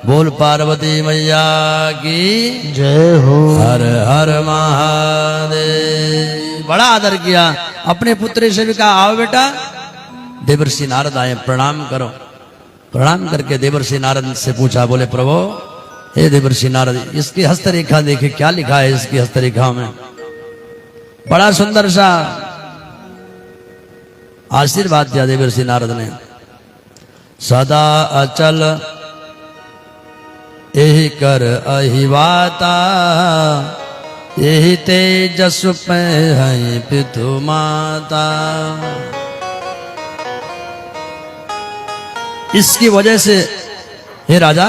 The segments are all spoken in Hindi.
बोल पार्वती मैया की जय हो। हर हर महादेव। बड़ा आदर किया। अपने पुत्र से भी कहा आओ बेटा। देवर्षि नारद आए, प्रणाम करो। प्रणाम करके देवर्षि नारद से पूछा, बोले प्रभु हे देवर्षि नारद, इसकी हस्तरेखा देखे, क्या लिखा है इसकी हस्तरेखा में। बड़ा सुंदर सा आशीर्वाद दिया देवर्षि नारद ने। सदा अचल यही कर अहिवाता, यही तेजस पे है पितु माता। इसकी वजह से हे राजा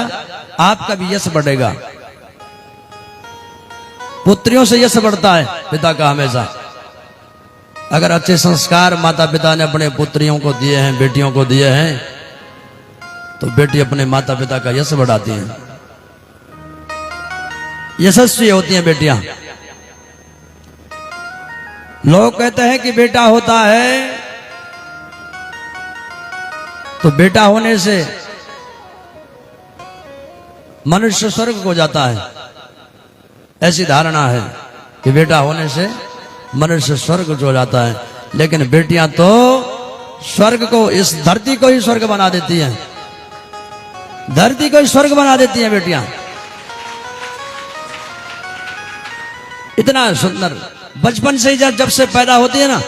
आपका भी यश बढ़ेगा। पुत्रियों से यश बढ़ता है पिता का हमेशा। अगर अच्छे संस्कार माता पिता ने अपने पुत्रियों को दिए हैं, बेटियों को दिए हैं, तो बेटी अपने माता पिता का यश बढ़ाती हैं, यशस्वी होती हैं बेटियां। लोग कहते हैं कि बेटा होता है तो बेटा होने से मनुष्य स्वर्ग को जाता है। ऐसी धारणा है कि बेटा होने से मनुष्य स्वर्ग को जाता है, लेकिन बेटियां तो स्वर्ग को, इस धरती को ही स्वर्ग बना देती हैं। धरती को ही स्वर्ग बना देती हैं बेटियां। इतना सुंदर बचपन से ही जब से पैदा होती है ना,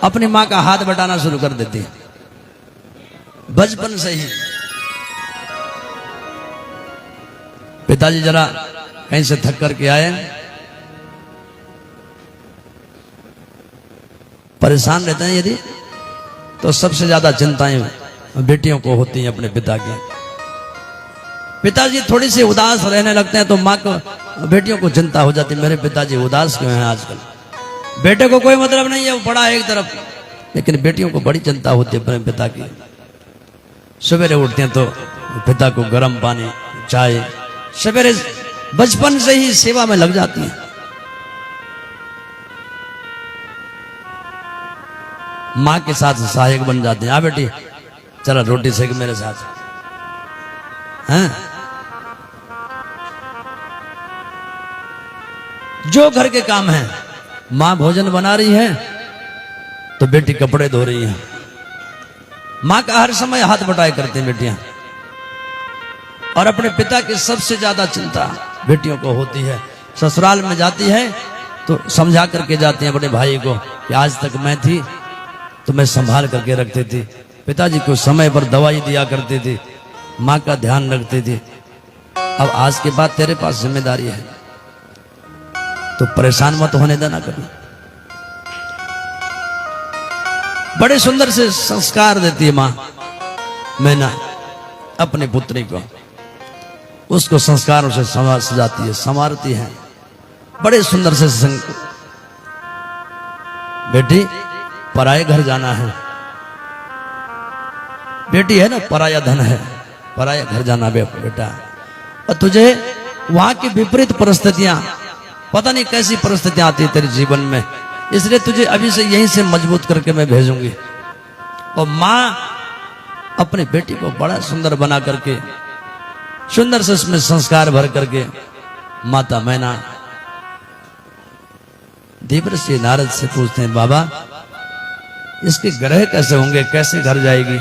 अपनी माँ का हाथ बटाना शुरू कर देती है बचपन से ही। पिताजी जरा कहीं से थक करके आए, परेशान रहते हैं यदि, तो सबसे ज्यादा चिंताएं बेटियों को होती हैं अपने पिता की। पिताजी थोड़ी सी उदास रहने लगते हैं तो माँ को, बेटियों को चिंता हो जाती है, मेरे पिताजी उदास क्यों हैं आजकल। बेटे को कोई मतलब नहीं है, वो पड़ा है एक तरफ, लेकिन बेटियों को बड़ी चिंता होती है अपने पिता की। सवेरे उठते हैं तो पिता को गर्म पानी, चाय, सवेरे बचपन से ही सेवा में लग जाती है। माँ के साथ सहायक बन जाते हैं। आ बेटी चला रोटी सेक मेरे साथ, हैं? जो घर के काम है, माँ भोजन बना रही है तो बेटी कपड़े धो रही है। माँ का हर समय हाथ बटाई करती हैं बेटियां। और अपने पिता की सबसे ज्यादा चिंता बेटियों को होती है। ससुराल में जाती है तो समझा करके जाती हैं अपने भाई को कि आज तक मैं थी तो मैं संभाल करके रखती थी, पिताजी को समय पर दवाई दिया करती थी, माँ का ध्यान रखती थी। अब आज के बाद तेरे पास जिम्मेदारी है, तो परेशान मत होने देना कभी। बड़े सुंदर से संस्कार देती है माँ मैना अपनी पुत्री को, उसको संस्कारों से सजाती है, संवारती है। बड़े सुंदर से बेटी पराये घर जाना है, बेटी है ना पराया धन है, पराया घर जाना बेटा। और तुझे वहां की विपरीत परिस्थितियां, पता नहीं कैसी परिस्थितियां आती है तेरे जीवन में, इसलिए तुझे अभी से यहीं से मजबूत करके मैं भेजूंगी। और माँ अपनी बेटी को बड़ा सुंदर बना करके, सुंदर से उसमें संस्कार भर करके, माता मैना देवर्षि नारद से पूछते हैं, बाबा इसके ग्रह कैसे होंगे, कैसे घर जाएगी।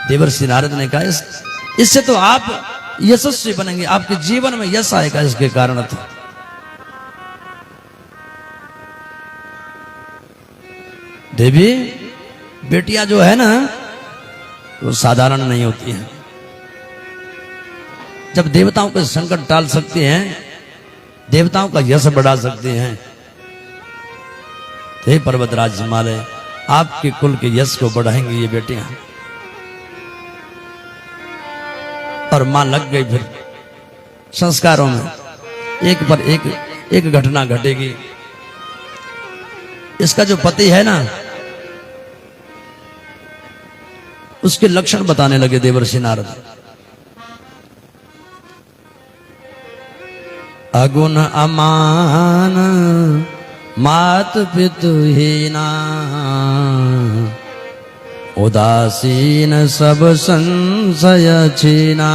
देवर्षि नारद ने कहा इससे तो आप यशस्वी बनेंगे, आपके जीवन में यश आएगा इसके कारण। तो देवी बेटियां जो है ना वो साधारण नहीं होती हैं। जब देवताओं के संकट टाल सकती हैं, देवताओं का यश बढ़ा सकती हैं, हे पर्वतराज हिमालय आपके कुल के यश को बढ़ाएंगी ये बेटियां। और मां लग गई फिर संस्कारों में, एक पर एक घटना घटेगी। इसका जो पति है ना, उसके लक्षण बताने लगे देवर्षि नारद। अगुण अमान मात पितु हीना, उदासीन सब संशय छीना।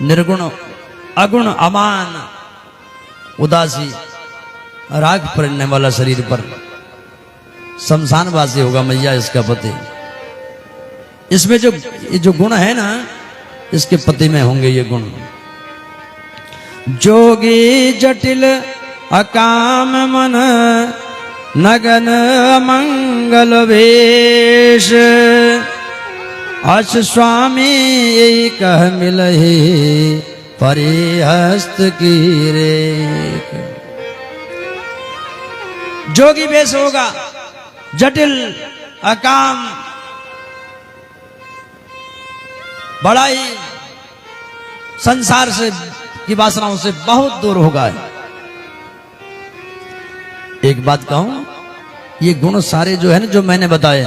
निर्गुण अगुण अमान उदासी राग पड़ने वाला शरीर पर शमशानवासी होगा मैया इसका पति। इसमें जो गुण है ना, इसके पति में होंगे ये गुण। जोगी जटिल अकाम मन नगन मंगल वेश, अस स्वामी यही कह मिलहि परिहस्त की रेख। जोगी वेश होगा, जटिल अकाम, बड़ा ही संसार से की वासनाओं से बहुत दूर होगा। एक बात कहूं, ये गुण सारे जो है ना, जो मैंने बताए,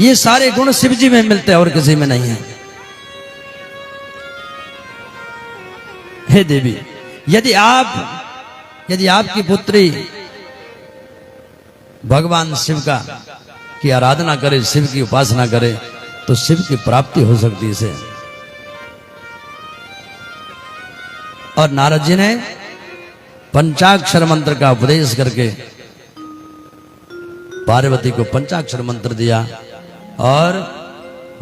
ये सारे गुण शिव जी में मिलते हैं और किसी में नहीं है। हे देवी, यदि आपकी पुत्री भगवान शिव की आराधना करे, शिव की उपासना करे, तो शिव की प्राप्ति हो सकती है इसे। और नारद जी ने पंचाक्षर मंत्र का उपदेश करके पार्वती को पंचाक्षर मंत्र दिया और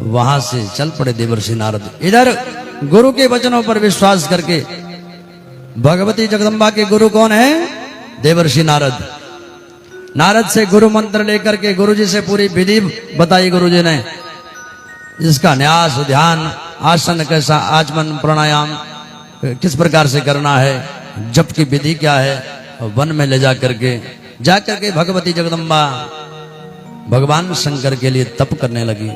वहां से चल पड़े देवर्षि नारद। इधर गुरु के वचनों पर विश्वास करके, भगवती जगदम्बा के गुरु कौन है? देवर्षि नारद। नारद से गुरु मंत्र लेकर के गुरु जी से पूरी विधि बताई गुरु जी ने, इसका न्यास, ध्यान, आसन कैसा, आचमन, प्राणायाम किस प्रकार से करना है, जप की विधि क्या है, वन में ले जाकर के भगवती जगदम्बा भगवान शंकर के लिए तप करने लगी।